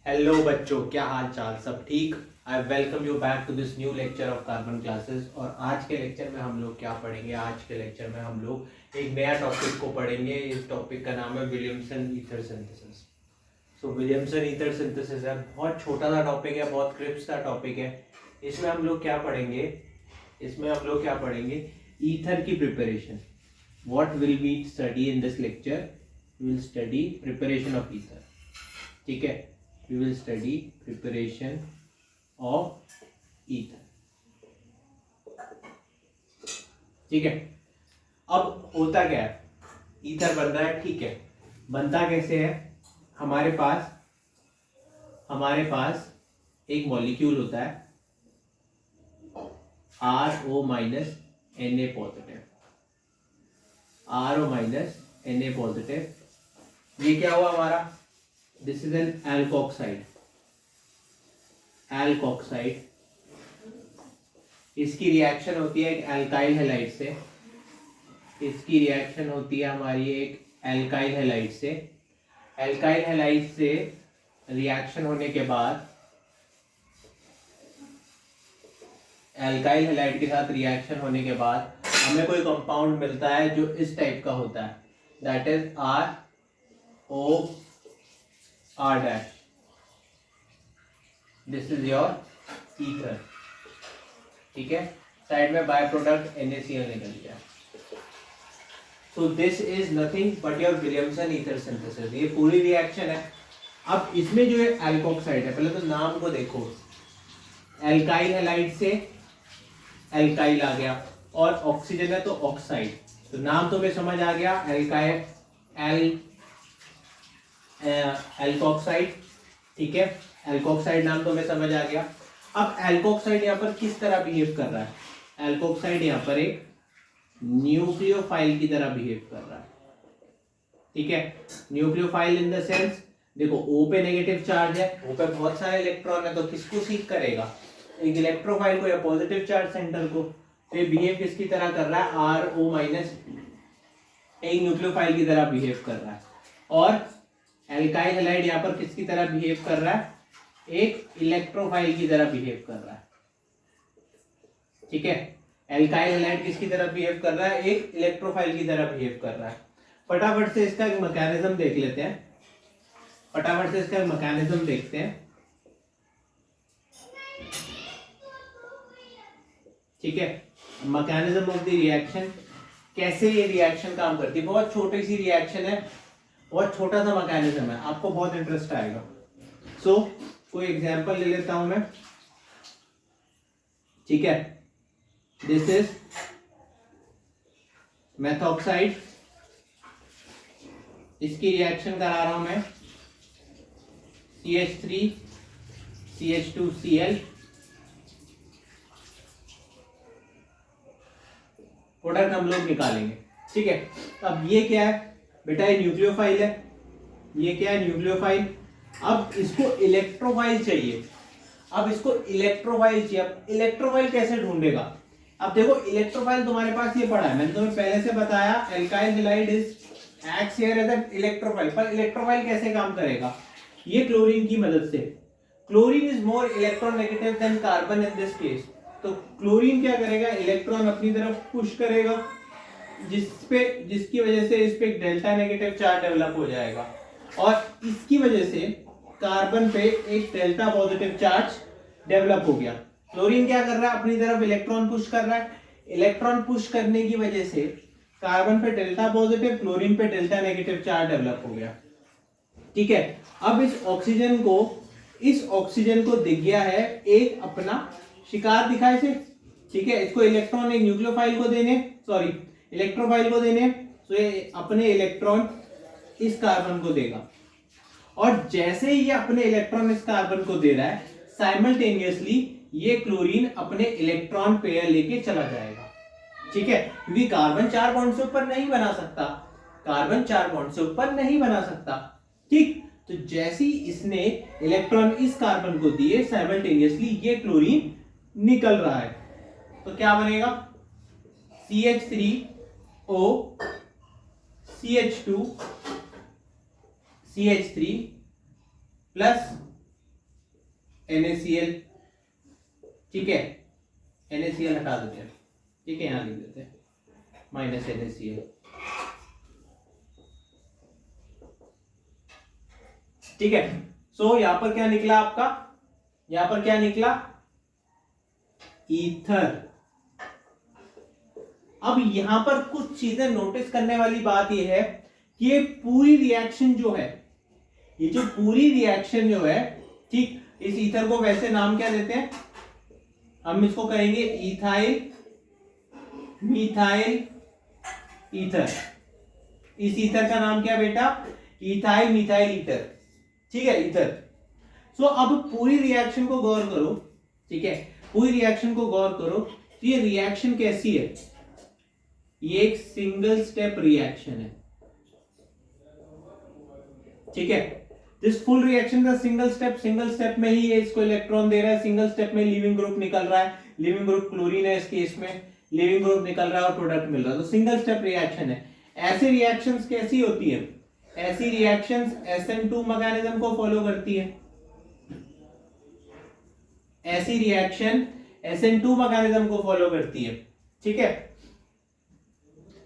Hello बच्चों, क्या हाल चाल, सब ठीक। I welcome you back to this new lecture of carbon classes. और आज के लेक्चर में हम लोग क्या पढ़ेंगे? आज के लेक्चर में हम लोग एक नया टॉपिक को पढ़ेंगे। इस टॉपिक का नाम है विलियमसन ईथर सिंथेसिस। सो विलियमसन ईथर सिंथेसिस है, बहुत छोटा सा टॉपिक है, बहुत क्रिस्प सा टॉपिक है। इसमें हम लोग क्या पढ़ेंगे? ईथर की preparation. What will we study in this lecture? We will study preparation of ether. ठीक है, we will study preparation of ether. ठीक है, अब होता क्या है? ईथर बन रहा है, ठीक है। बनता कैसे है? हमारे पास एक मॉलिक्यूल होता है RO minus Na positive, RO minus Na positive. ये क्या हुआ हमारा? This is an alkoxide. इसकी रिएक्शन होती है एक एल्काइल हैलाइड से। एल्काइल हैलाइड से रिएक्शन होने के बाद, एल्काइल हैलाइड के साथ रिएक्शन होने के बाद हमें कोई कंपाउंड मिलता है जो इस टाइप का होता है, that is R dash. This is your ether. ठीक है, साइड में बाय प्रोडक्ट NaCl निकल गया। So this is nothing but your Williamson ether synthesis. ये पूरी रिएक्शन है। अब इसमें जो है एल्कोक्साइड है, पहले तो नाम को देखो। एल्काइल हैलाइड से एल्काइल आ गया और ऑक्सीजन है तो ऑक्साइड। तो नाम तो मैं समझ आ गया, एल्कोक्साइड। ठीक है, एल्कोक्साइड नाम तो मैं समझ आ गया। अब एल्कोक्साइड यहाँ पर किस तरह बिहेव कर रहा है? एल्कोक्साइड यहाँ पर एक न्यूक्लियोफाइल की तरह बिहेव कर रहा है। ठीक है, न्यूक्लियोफाइल इन द सेंस, देखो O पे नेगेटिव चार्ज है, O पे बहुत सारे इलेक्ट्रॉन है, तो किसको सीक करेगा? एक इलेक्ट्रोफाइल को या पॉजिटिव चार्ज सेंटर को। तो ये बिहेव किसकी तरह कर रहा है? RO माइनस एक न्यूक्लियोफाइल की तरह बिहेव कर रहा है। और एल्काइल हैलाइड यहाँ पर किसकी तरह बिहेव कर रहा है? एक इलेक्ट्रोफाइल की तरह बिहेव कर रहा है। ठीक है, एल्काइल हैलाइड किसकी तरह बिहेव कर रहा है? एक इलेक्ट्रोफाइल की तरह बिहेव कर रहा है। फटाफट से इसका एक मैकेनिज्म देख लेते हैं। देखते हैं। ठीक है, मैकेनिज्म ऑफ द रिएक्शन, कैसे ये रिएक्शन काम करती है। बहुत छोटी सी रिएक्शन है, बहुत छोटा सा मैकेनिज्म है, आपको बहुत इंटरेस्ट आएगा। सो कोई एग्जांपल ले लेता हूं मैं। ठीक है, दिस इज मेथॉक्साइड। इसकी रिएक्शन करा रहा हूं मैं CH3 CH2Cl। प्रोडक्ट हम लोग निकालेंगे। ठीक है, अब ये क्या है बेटा? ये न्यूक्लियोफाइल है। ये क्या है? न्यूक्लियोफाइल। अब इसको इलेक्ट्रोफाइल चाहिए। अब इलेक्ट्रोफाइल कैसे ढूंढेगा? अब देखो, इलेक्ट्रोफाइल तुम्हारे पास ये पड़ा है, मैंने तुम्हें पहले से बताया, alkyl halide is acts here as an electrophile. पर इलेक्ट्रोफाइल कैसे काम करेगा? ये क्लोरीन की मदद से। Chlorine is more electronegative than carbon in this case. तो क्लोरीन क्या करेगा? इलेक्ट्रॉन अपनी तरफ पुश करेगा, जिसकी वजह से इस पे एक डेल्टा नेगेटिव चार्ज डेवलप हो जाएगा, और इसकी वजह से कार्बन पे एक डेल्टा पॉजिटिव चार्ज डेवलप हो गया। क्लोरीन क्या कर रहा है? अपनी तरफ इलेक्ट्रॉन पुश कर रहा है। इलेक्ट्रॉन पुश करने की वजह से कार्बन पे डेल्टा पॉजिटिव, क्लोरीन पे डेल्टा नेगेटिव चार्ज डेवलप हो गया। ठीक है, अब इस ऑक्सीजन को दिख गया है एक अपना शिकार दिखा इसे। ठीक है, इसको इलेक्ट्रॉन एक न्यूक्लियोफाइल को देने, सॉरी इलेक्ट्रोफाइल को देने, तो ये अपने इलेक्ट्रॉन इस कार्बन को देगा। और जैसे ही ये अपने इलेक्ट्रॉन इस कार्बन को दे रहा है, साइमल्टेनियसली ये क्लोरीन अपने इलेक्ट्रॉन पेयर लेके चला जाएगा। ठीक है, क्योंकि कार्बन 4 बॉन्ड से ऊपर नहीं बना सकता। ठीक, तो जैसे ही इसने इलेक्ट्रॉन इस कार्बन को दिए, साइमल्टेनियसली ये क्लोरीन निकल रहा है। तो क्या बनेगा? CH3O CH2 CH3 plus NaCl, ठीक है, NaCl हटा देते हैं, ठीक है, यहां लिख देते हैं -NaCl, ठीक है। सो यहां पर क्या निकला आपका, यहां पर क्या निकला, ईथर। अब यहां पर कुछ चीजें नोटिस करने वाली बात यह है कि ये पूरी रिएक्शन जो है, ये जो पूरी रिएक्शन जो है, ठीक, इस ईथर को वैसे नाम क्या देते हैं, हम इसको कहेंगे इथाइल मिथाइल ईथर। इस ईथर का नाम क्या बेटा, इथाइल मिथाइल ईथर, ठीक है, ईथर। सो अब पूरी रिएक्शन को गौर करो, ठीक है, पूरी रिएक्शन को गौर करो, तो ये रिएक्शन कैसी है, ये एक सिंगल स्टेप रिएक्शन है, ठीक है। दिस फुल रिएक्शन का सिंगल स्टेप में ही ये इसको इलेक्ट्रॉन दे रहा है, सिंगल स्टेप में लीविंग ग्रुप निकल रहा है, लीविंग ग्रुप क्लोरीन है इस केस में, लीविंग ग्रुप निकल रहा है और प्रोडक्ट मिल रहा है, तो सिंगल स्टेप रिएक्शन है। ऐसी रिएक्शंस कैसी होती है, ऐसी रिएक्शंस SN2 मैकेनिज्म को फॉलो करती है, ऐसी रिएक्शन SN2 मैकेनिज्म को फॉलो करती है, ठीक है।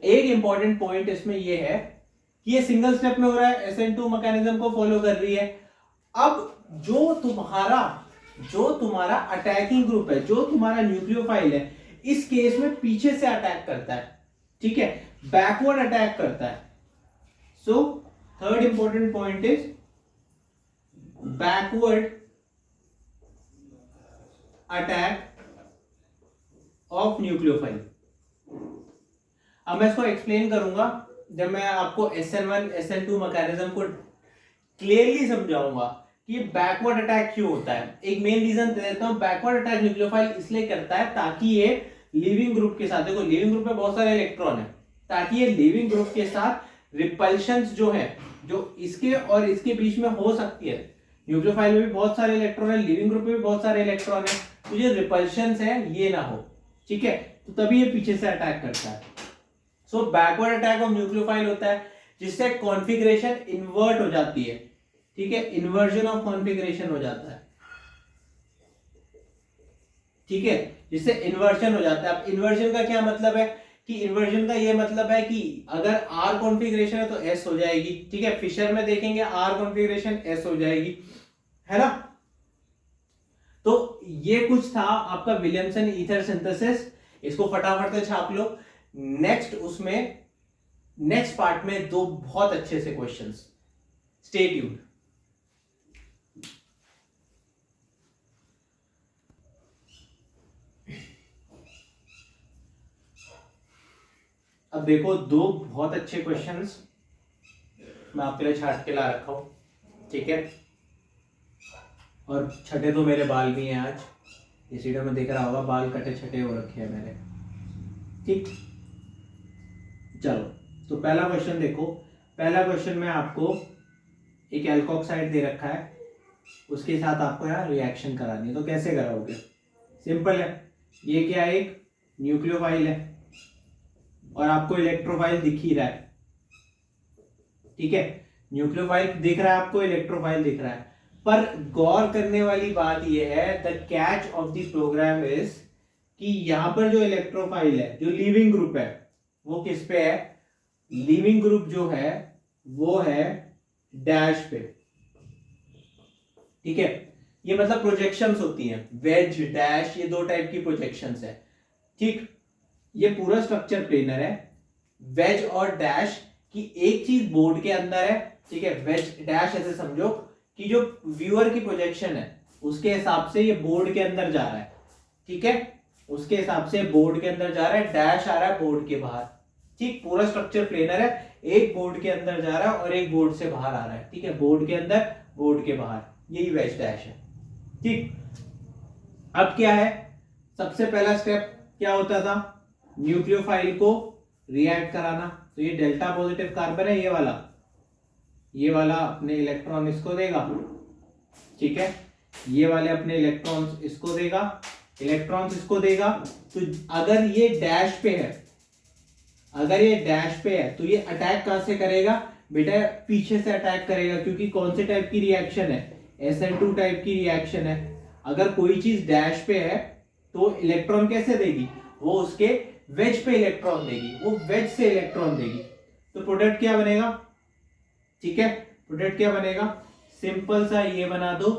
एक इंपॉर्टेंट पॉइंट इसमें यह है कि ये सिंगल स्टेप में हो रहा है, SN2 मैकेनिज्म को फॉलो कर रही है। अब जो तुम्हारा अटैकिंग ग्रुप है, जो तुम्हारा न्यूक्लियोफाइल है, इस केस में पीछे से अटैक करता है, ठीक है, बैकवर्ड अटैक करता है। So third important point is backward attack of nucleophile. अब मैं इसको एक्सप्लेन करूंगा जब मैं आपको SN1 SN2 मैकेनिज्म को क्लियरली समझाऊंगा कि ये बैकवर्ड अटैक क्यों होता है। एक मेन रीजन दे देता हूं, बैकवर्ड अटैक न्यूक्लियोफाइल इसलिए करता है ताकि ये लीविंग ग्रुप के साथ, देखो लीविंग ग्रुप में बहुत सारे इलेक्ट्रॉन है, ताकि ये लीविंग ग्रुप के साथ रिपल्शंस जो है, जो इसके और इसके बीच में हो सकती है, न्यूक्लियोफाइल में भी बहुत सारे इलेक्ट्रॉन है, लिविंग ग्रुप में भी बहुत सारे इलेक्ट्रॉन है, तो ये रिपल्शंस है ये ना हो, ठीक है, तो तभी ये पीछे से अटैक करता है। सो बैकवर्ड अटैक ऑफ न्यूक्लियोफाइल होता है जिससे कॉन्फ़िगरेशन इन्वर्ट हो जाती है, ठीक है, इन्वर्जन ऑफ कॉन्फ़िगरेशन हो जाता है, ठीक है, जिससे इन्वर्जन हो जाता है। अब इन्वर्जन का क्या मतलब है कि इन्वर्जन का ये मतलब है कि अगर R कॉन्फ़िगरेशन है तो S हो जाएगी, ठीक है, फिशर में देखेंगे R कॉन्फ़िगरेशन S हो जाएगी, है ना। तो ये कुछ था आपका विलियमसन ईथर सिंथेसिस, इसको फटाफट से छाप लो। नेक्स्ट पार्ट में दो बहुत अच्छे से क्वेश्चंस, स्टे ट्यून्ड। अब देखो दो बहुत अच्छे क्वेश्चंस मैं आपके लिए छाट के ला रखा हूं, ठीक है, और छठे तो मेरे बाल भी हैं आज, इस वीडियो में देख रहा होगा बाल कटे छठे हो रखे हैं मेरे, ठीक। चलो तो पहला क्वेश्चन देखो, पहला क्वेश्चन में आपको एक एल्कोक्साइड दे रखा है, उसके साथ आपको यहाँ रिएक्शन करानी है, तो कैसे कराओगे, सिंपल है, ये क्या है, एक न्यूक्लियोफाइल है और आपको इलेक्ट्रोफाइल दिख ही रहा है, ठीक है, न्यूक्लियोफाइल दिख रहा है आपको, इलेक्ट्रोफाइल दिख रहा है, पर गौर करने वाली बात यह है, the catch of the programme is कि यहां पर जो इलेक्ट्रोफाइल है, जो लीविंग ग्रुप है, वो किस पे है, लीविंग ग्रुप जो है वो है डैश पे, ठीक है, ये मतलब प्रोजेक्शंस होती हैं, वेज डैश, ये दो टाइप की प्रोजेक्शंस है, ठीक। ये पूरा स्ट्रक्चर प्लेनर है, वेज और डैश की एक चीज बोर्ड के अंदर है, ठीक है, वेज डैश ऐसे समझो कि जो व्यूअर की प्रोजेक्शन है उसके हिसाब से ये बोर्ड के अंदर जा रहा है, ठीक है, उसके हिसाब से बोर्ड के अंदर जा रहा है, डैश आ रहा है बोर्ड के बाहर, ठीक, पूरा स्ट्रक्चर प्लेनर है, एक बोर्ड के अंदर जा रहा है और एक बोर्ड से बाहर आ रहा है, ठीक है, बोर्ड के अंदर बोर्ड के बाहर, यही वेज डैश है, ठीक। अब क्या है, सबसे पहला स्टेप क्या होता था, न्यूक्लियोफाइल को रिएक्ट कराना, तो ये डेल्टा पॉजिटिव कार्बन है, ये वाला अपने इलेक्ट्रॉन इसको देगा, ठीक है, ये वाले अपने इलेक्ट्रॉन्स इसको देगा, इलेक्ट्रॉन्स इसको देगा, तो अगर ये डैश पे है, अगर ये डैश पे है तो ये अटैक कहां से करेगा बेटा, पीछे से अटैक करेगा, क्योंकि कौन से टाइप की रिएक्शन है, SN2 टाइप की रिएक्शन है, अगर कोई चीज डैश पे है तो इलेक्ट्रॉन कैसे देगी, वो उसके वेज पे इलेक्ट्रॉन देगी, वो वेज से इलेक्ट्रॉन देगी। तो प्रोडक्ट क्या बनेगा, ठीक है, प्रोडक्ट क्या बनेगा, सिंपल सा ये बना दो,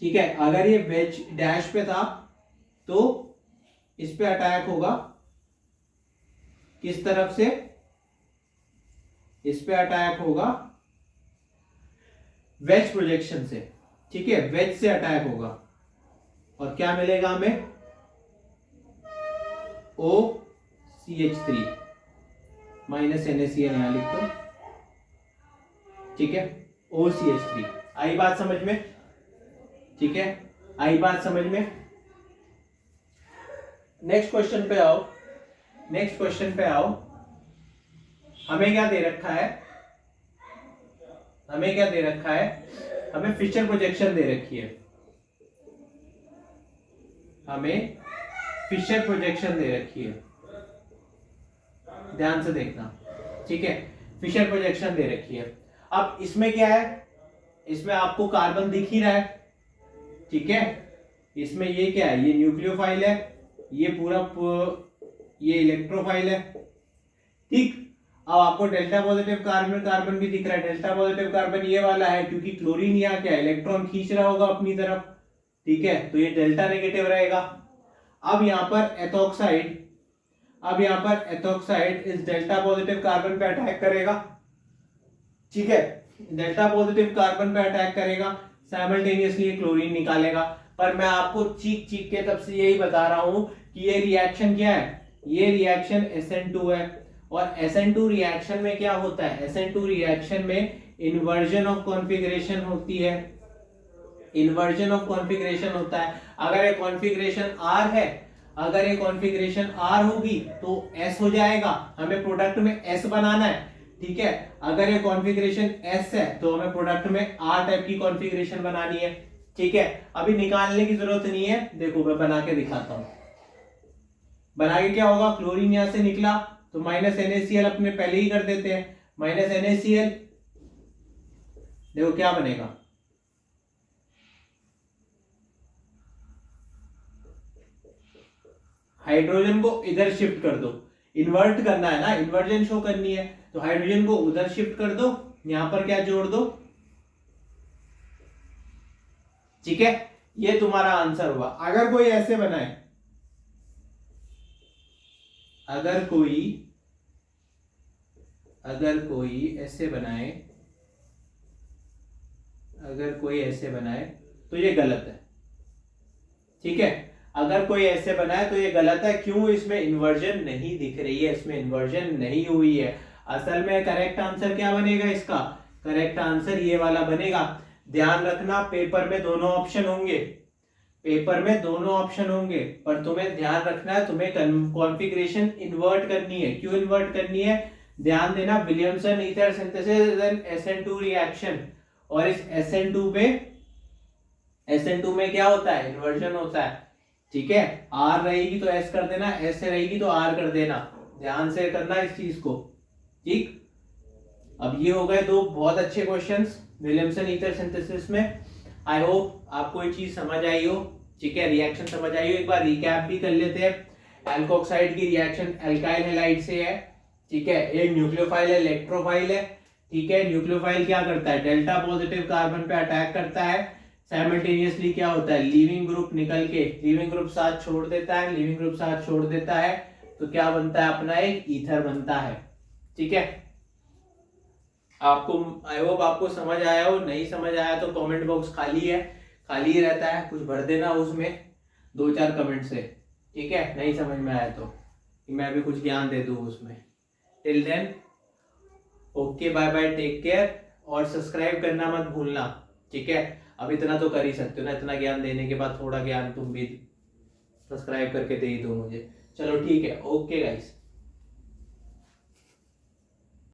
ठीक है। अगर ये वेज डैश पे था तो इस पे अटैक होगा, किस तरफ से, इस पे अटैक होगा वेज प्रोजेक्शन से, ठीक है, वेज से अटैक होगा और क्या मिलेगा हमें, OCH3 माइनस NaCl यहां लिख दो, ठीक है, OCH3। आई बात समझ में, ठीक है, आई बात समझ में। नेक्स्ट क्वेश्चन पे आओ, नेक्स्ट क्वेश्चन पे आओ। हमें क्या दे रखा है, हमें क्या दे रखा है, हमें फिशर प्रोजेक्शन दे रखी है, हमें फिशर प्रोजेक्शन दे रखी है, ध्यान से देखना, ठीक है, फिशर प्रोजेक्शन दे रखी है। अब इसमें क्या है, इसमें आपको कार्बन दिख ही रहा है, ठीक है, इसमें ये क्या है, ये न्यूक्लियोफाइल है, ये पूरा ये इलेक्ट्रोफाइल है, ठीक। अब आपको डेल्टा पॉजिटिव कार्बन, कार्बन भी दिख रहा है, डेल्टा पॉजिटिव कार्बन ये वाला है क्योंकि क्लोरीन यहाँ क्या इलेक्ट्रॉन खींच रहा होगा अपनी तरफ, ठीक है, तो ये डेल्टा नेगेटिव रहेगा। अब यहाँ पर एथॉक्साइड, अब यहाँ पर एथॉक्साइड इस डेल्टा पॉजिटिव कार्बन पे अटैक करेगा, ठीक है, डेल्टा पॉजिटिव कार्बन पे अटैक करेगा, साइमल्टेनियसली क्लोरीन निकालेगा। पर मैं आपको चीख चीख के तब से यही बता रहा हूं कि ये रिएक्शन क्या है, ये रिएक्शन SN2 है और SN2 रिएक्शन में क्या होता है, SN2 रिएक्शन में इन्वर्जन ऑफ कॉन्फ़िगरेशन होती है, इन्वर्जन ऑफ कॉन्फ़िगरेशन होता है। अगर ये कॉन्फ़िगरेशन R है, अगर ये कॉन्फ़िगरेशन R होगी तो S हो जाएगा, हमें प्रोडक्ट में S बनाना है, ठीक है। अगर ये कॉन्फ़िगरेशन S है तो हमें प्रोडक्ट में R टाइप की कॉन्फ़िगरेशन बनानी है, ठीक है। अभी निकालने की जरूरत नहीं है, देखो मैं बना के दिखाता हूं। बना के क्या होगा, क्लोरीन यहां से निकला तो माइनस NaCl अपने पहले ही कर देते हैं, माइनस NaCl, देखो क्या बनेगा, हाइड्रोजन को इधर शिफ्ट कर दो, इन्वर्ट करना है ना, इन्वर्जन शो करनी है, तो हाइड्रोजन को उधर शिफ्ट कर दो, यहां पर क्या जोड़ दो, ठीक है, ये तुम्हारा आंसर होगा। अगर कोई ऐसे बनाए, अगर कोई ऐसे बनाए, अगर कोई ऐसे बनाए तो ये गलत है, ठीक है, अगर कोई ऐसे बनाए तो ये गलत है। क्यों, इसमें इन्वर्जन नहीं दिख रही है, इसमें इन्वर्जन नहीं हुई है। असल में करेक्ट आंसर क्या बनेगा इसका, करेक्ट आंसर ये वाला बनेगा। ध्यान रखना पेपर में दोनों ऑप्शन होंगे, पेपर में दोनों ऑप्शन होंगे, पर तुम्हें ध्यान रखना है, तुम्हें कॉन्फ़िगरेशन इन्वर्ट करनी है। क्यों इन्वर्ट करनी है, ध्यान देना, Williamson ether synthesis and SN2 reaction, और इस SN2 में क्या होता है, इन्वर्जन होता है, ठीक है। R रहेगी तो S कर देना, S रहेगी तो R कर देना, ध्यान से करना इस चीज को, ठीक। अब ये हो गए दो बहुत अच्छे क्वेश्चंस विलियमसन ईथर सिंथेसिस में। आई होप आपको ये चीज समझ आई हो, ठीक है, रिएक्शन समझ आई हो। एक बार रिकैप भी कर लेते हैं। एल्कोक्साइड की रिएक्शन एल्काइल हैलाइड से है, ठीक है, एक न्यूक्लियोफाइल है, इलेक्ट्रोफाइल है, ठीक है। न्यूक्लियोफाइल क्या करता है, डेल्टा पॉजिटिव कार्बन पे अटैक करता है, साइमल्टेनियसली क्या होता है, लीविंग ग्रुप निकल के लीविंग ग्रुप साथ छोड़ देता है, लीविंग ग्रुप साथ छोड़ देता है, तो क्या बनता है, अपना एक ईथर बनता है, ठीक है। आपको आई होप आपको समझ आया हो, नहीं समझ आया तो कमेंट बॉक्स खाली है, खाली ही रहता है, कुछ भर देना उसमें 2-4 कमेंट से, ठीक है। नहीं समझ में आया तो मैं भी कुछ ज्ञान दे दूं उसमें। Till then okay, bye bye, take care, और सब्सक्राइब करना मत भूलना, ठीक है। अब इतना तो कर ही सकते हो ना, इतना ज्ञान देने के बाद थोड़ा ज्ञान तुम भी सब्सक्राइब करके दे ही दो मुझे। चलो ठीक है, ओके गाइस।